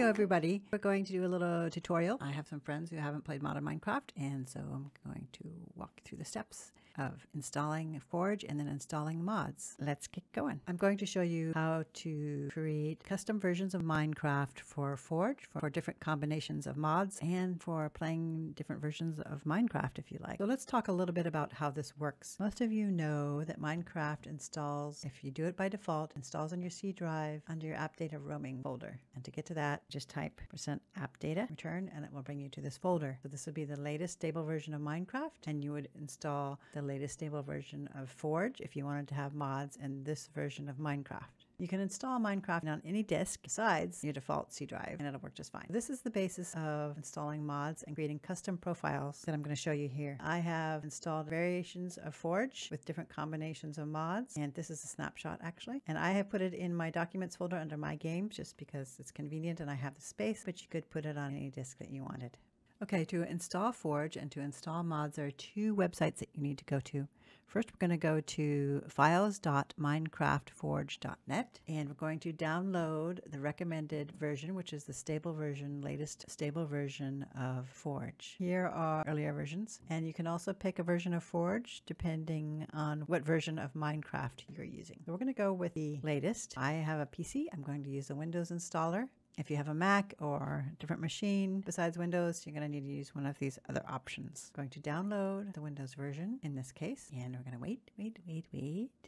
Hello everybody. We're going to do a little tutorial. I have some friends who haven't played modded Minecraft, and so I'm going to walk you through the steps of installing Forge and then installing mods. Let's get going. I'm going to show you how to create custom versions of Minecraft for Forge, for different combinations of mods, and for playing different versions of Minecraft if you like. So let's talk a little bit about how this works. Most of you know that Minecraft installs, if you do it by default, installs on your C drive under your app data roaming folder. And to get to that, just type %appdata return and it will bring you to this folder. So this would be the latest stable version of Minecraft, and you would install the latest stable version of Forge if you wanted to have mods in this version of Minecraft. You can install Minecraft on any disk besides your default C drive, and it'll work just fine. This is the basis of installing mods and creating custom profiles that I'm going to show you here. I have installed variations of Forge with different combinations of mods, and this is a snapshot actually. And I have put it in my documents folder under my games just because it's convenient and I have the space, but you could put it on any disk that you wanted. Okay, to install Forge and to install mods, there are two websites that you need to go to. First, we're going to go to files.minecraftforge.net, and we're going to download the recommended version, which is the stable version, latest stable version of Forge. Here are earlier versions, and you can also pick a version of Forge depending on what version of Minecraft you're using. So we're going to go with the latest. I have a PC. I'm going to use the Windows installer. If you have a Mac or a different machine besides Windows, you're going to need to use one of these other options. I'm going to download the Windows version in this case, and we're going to wait.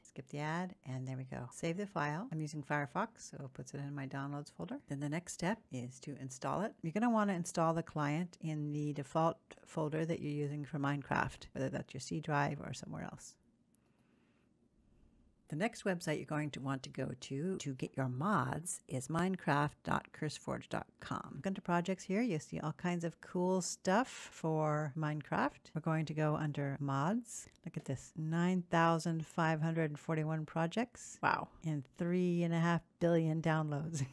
Skip the ad, and there we go. Save the file. I'm using Firefox, so it puts it in my downloads folder. Then the next step is to install it. You're going to want to install the client in the default folder that you're using for Minecraft, whether that's your C drive or somewhere else. The next website you're going to want to go to get your mods is minecraft.curseforge.com. Go into projects here, you'll see all kinds of cool stuff for Minecraft. We're going to go under mods. Look at this, 9,541 projects. Wow. And 3.5 billion downloads.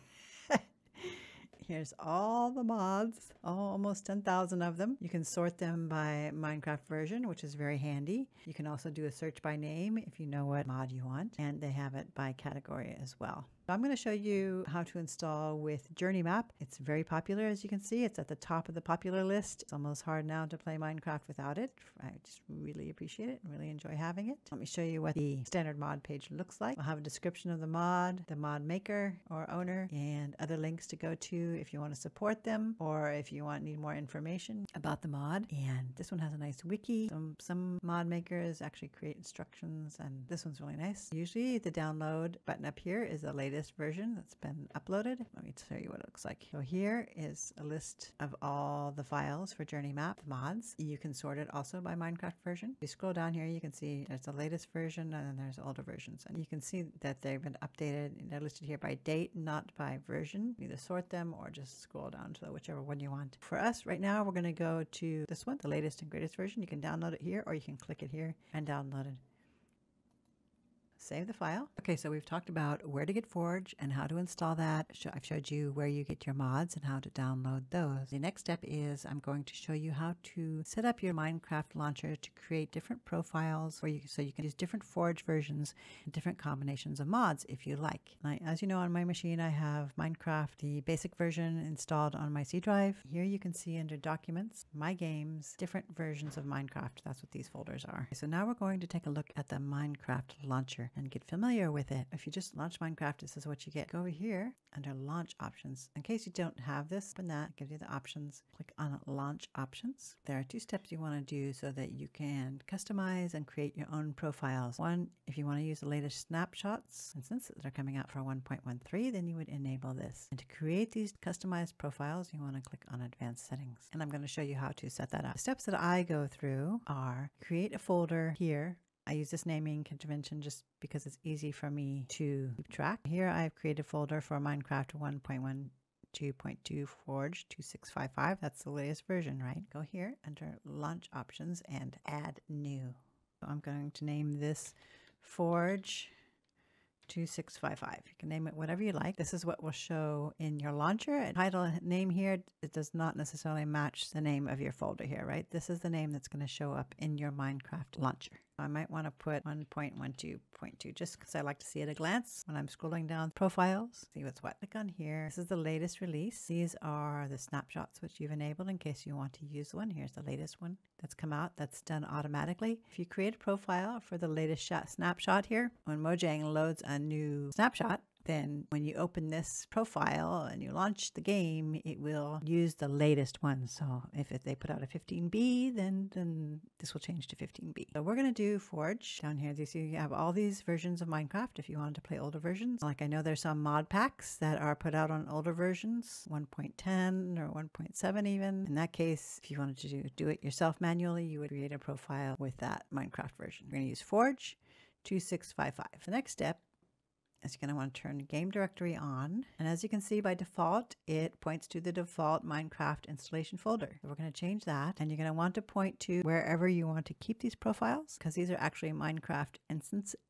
Here's all the mods, almost 10,000 of them. You can sort them by Minecraft version, which is very handy. You can also do a search by name if you know what mod you want, and they have it by category as well. So I'm going to show you how to install with Journey Map. It's very popular, as you can see. It's at the top of the popular list. It's almost hard now to play Minecraft without it. I just really appreciate it and really enjoy having it. Let me show you what the standard mod page looks like. I'll have a description of the mod maker or owner, and other links to go to if you want to support them or if you need more information about the mod. And this one has a nice wiki. Some mod makers actually create instructions, and this one's really nice. Usually the download button up here is the latest version that's been uploaded. Let me show you what it looks like. So here is a list of all the files for Journey Map mods. You can sort it also by Minecraft version. If you scroll down here, you can see there's the latest version and then there's older versions. And you can see that they've been updated. They're listed here by date, not by version. Either sort them or just scroll down to whichever one you want. For us right now, we're going to go to this one, the latest and greatest version. You can download it here or you can click it here and download it. Save the file. Okay, so we've talked about where to get Forge and how to install that. I've showed you where you get your mods and how to download those. The next step is I'm going to show you how to set up your Minecraft launcher to create different profiles so you can use different Forge versions and different combinations of mods if you like. As you know, on my machine I have Minecraft, the basic version, installed on my C drive. Here you can see under Documents, My Games, different versions of Minecraft. That's what these folders are. So now we're going to take a look at the Minecraft launcher and get familiar with it. If you just launch Minecraft, this is what you get. Go over here under Launch Options. In case you don't have this, open that, gives you the options. Click on Launch Options. There are two steps you want to do so that you can customize and create your own profiles. One, if you want to use the latest snapshots, and since they're coming out for 1.13, then you would enable this. And to create these customized profiles, you want to click on Advanced Settings. And I'm going to show you how to set that up. The steps that I go through are create a folder here. I use this naming convention just because it's easy for me to keep track. Here I've created a folder for Minecraft 1.12.2 Forge 2655. That's the latest version, right? Go here under Launch Options and Add New. So I'm going to name this Forge 2655. You can name it whatever you like. This is what will show in your launcher. A title name here, it does not necessarily match the name of your folder here, right? This is the name that's going to show up in your Minecraft launcher. I might want to put 1.12.2 just because I like to see at a glance when I'm scrolling down profiles, see what's what. Click on here. This is the latest release. These are the snapshots which you've enabled in case you want to use one. Here's the latest one that's come out. That's done automatically. If you create a profile for the latest snapshot here, when Mojang loads a new snapshot, then when you open this profile and you launch the game, it will use the latest one. So if they put out a 15B, then this will change to 15B. So we're going to do Forge down here. You see you have all these versions of Minecraft if you want to play older versions. Like I know there's some mod packs that are put out on older versions, 1.10 or 1.7 even. In that case, if you wanted to do it yourself manually, you would create a profile with that Minecraft version. We're going to use Forge 2655. The next step is you're going to want to turn game directory on. And as you can see by default, it points to the default Minecraft installation folder. So we're going to change that. And you're going to want to point to wherever you want to keep these profiles because these are actually Minecraft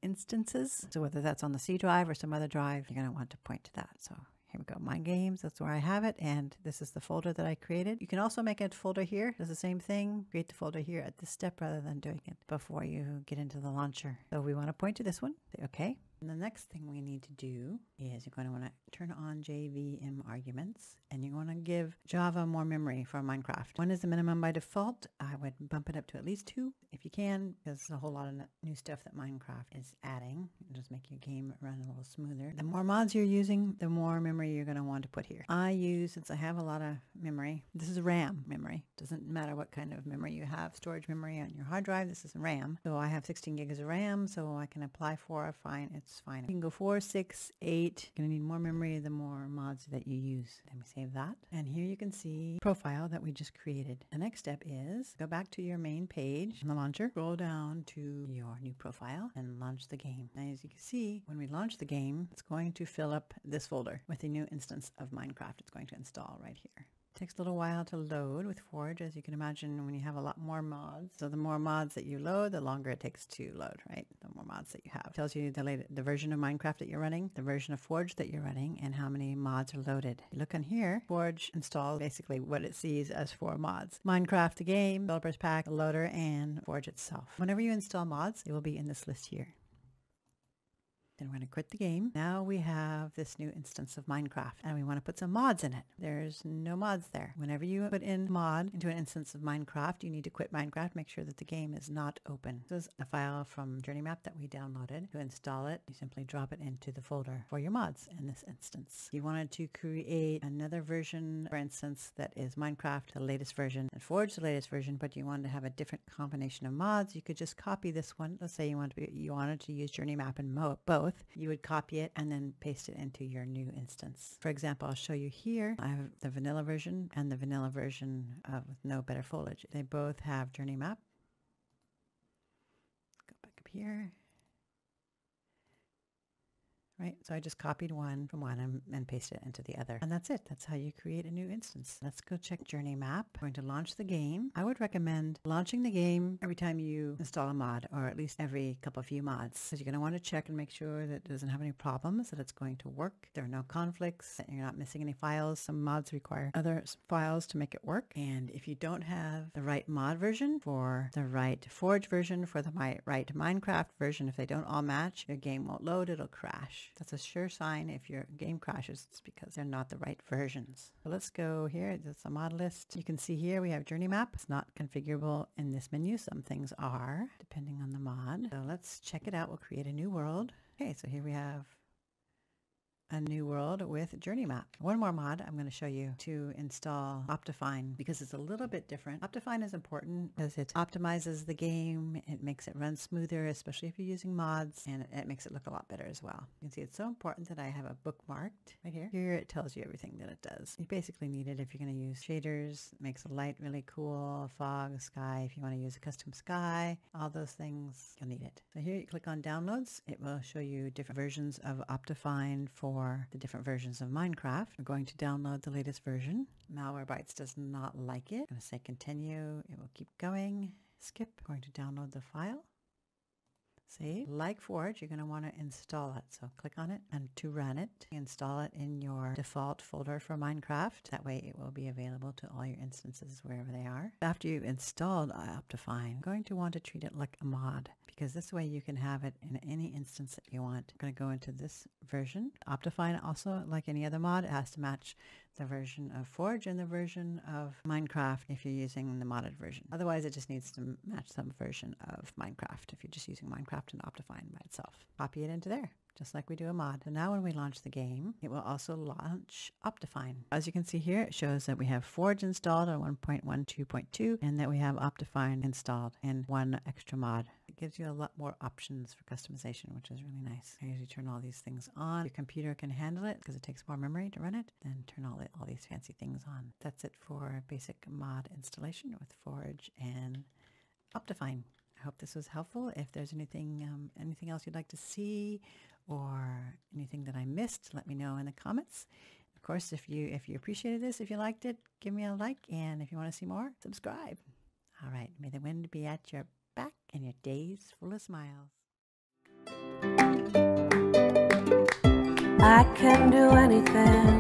instances. So whether that's on the C drive or some other drive, you're going to want to point to that. So here we go, My Games, that's where I have it, and this is the folder that I created. You can also make a folder here, does the same thing, create the folder here at this step rather than doing it before you get into the launcher. So we want to point to this one, say okay. And the next thing we need to do is you're going to want to turn on JVM arguments and you want to give Java more memory for Minecraft. 1 is the minimum by default. I would bump it up to at least 2 if you can, because there's a whole lot of new stuff that Minecraft is adding. It'll just make your game run a little smoother. The more mods you're using, the more memory you're going to want to put here. Since I have a lot of memory, this is RAM memory. Doesn't matter what kind of memory you have, storage memory on your hard drive, this is RAM. So I have 16 gigs of RAM, so I can apply for fine. It's fine. You can go 4, 6, 8. You're going to need more memory the more mods that you use. Let me save that. And here you can see the profile that we just created. The next step is go back to your main page in the launcher, scroll down to your new profile and launch the game. Now, as you can see, when we launch the game, it's going to fill up this folder with a new instance of Minecraft. It's going to install right here. Takes a little while to load with Forge, as you can imagine when you have a lot more mods. So the more mods that you load, the longer it takes to load, right? The more mods that you have. It tells you the version of Minecraft that you're running, the version of Forge that you're running, and how many mods are loaded. You look on here, Forge installs basically what it sees as 4 mods. Minecraft the game, Developers Pack, the loader, and Forge itself. Whenever you install mods, it will be in this list here. Then we're going to quit the game. Now we have this new instance of Minecraft and we want to put some mods in it. There's no mods there. Whenever you put in mod into an instance of Minecraft, you need to quit Minecraft, make sure that the game is not open. This is a file from Journey Map that we downloaded. To install it, you simply drop it into the folder for your mods in this instance. If you wanted to create another version, for instance, that is Minecraft, the latest version, and Forge, the latest version, but you wanted to have a different combination of mods, you could just copy this one. Let's say you wanted to use Journey Map and both. You would copy it and then paste it into your new instance. For example, I'll show you here. I have the vanilla version and the vanilla version with no better foliage. They both have Journey Map. Go back up here. Right, so I just copied one from one and pasted it into the other. And that's it. That's how you create a new instance. Let's go check Journey Map. I'm going to launch the game. I would recommend launching the game every time you install a mod, or at least every few mods. Because you're going to want to check and make sure that it doesn't have any problems, that it's going to work. There are no conflicts, that you're not missing any files. Some mods require other files to make it work. And if you don't have the right mod version for the right Forge version, for the right Minecraft version, if they don't all match, your game won't load, it'll crash. That's a sure sign if your game crashes. It's because they're not the right versions. So let's go here. That's a mod list. You can see here we have Journey Map. It's not configurable in this menu. Some things are, depending on the mod. So let's check it out. We'll create a new world. Okay, so here we have a new world with Journey Map. One more mod I'm going to show you to install OptiFine because it's a little bit different. OptiFine is important because it optimizes the game. It makes it run smoother, especially if you're using mods, and it makes it look a lot better as well. You can see it's so important that I have a bookmarked right here. Here it tells you everything that it does. You basically need it if you're going to use shaders. It makes the light really cool, fog, sky. If you want to use a custom sky, all those things, you'll need it. So here you click on downloads. It will show you different versions of OptiFine for the different versions of Minecraft. We're going to download the latest version. Malwarebytes does not like it. I'm going to say continue. It will keep going. Skip. I'm going to download the file. Save. Like Forge, you're going to want to install it. So click on it, and to run it, install it in your default folder for Minecraft. That way it will be available to all your instances wherever they are. After you've installed OptiFine, you're going to want to treat it like a mod, because this way you can have it in any instance that you want. I'm going to go into this version. OptiFine also, like any other mod, it has to match the version of Forge and the version of Minecraft if you're using the modded version. Otherwise, it just needs to match some version of Minecraft if you're just using Minecraft and OptiFine by itself. Copy it into there, just like we do a mod. So now when we launch the game, it will also launch OptiFine. As you can see here, it shows that we have Forge installed on 1.12.2 and that we have OptiFine installed and one extra mod. It gives you a lot more options for customization, which is really nice. I usually turn all these things on. Your computer can handle it because it takes more memory to run it. Then turn all these fancy things on. That's it for basic mod installation with Forge and OptiFine. I hope this was helpful. If there's anything else you'd like to see or anything that I missed, let me know in the comments. Of course, if you appreciated this, if you liked it, give me a like, and if you want to see more, subscribe. All right, may the wind be at your back and your days full of smiles. I can do anything.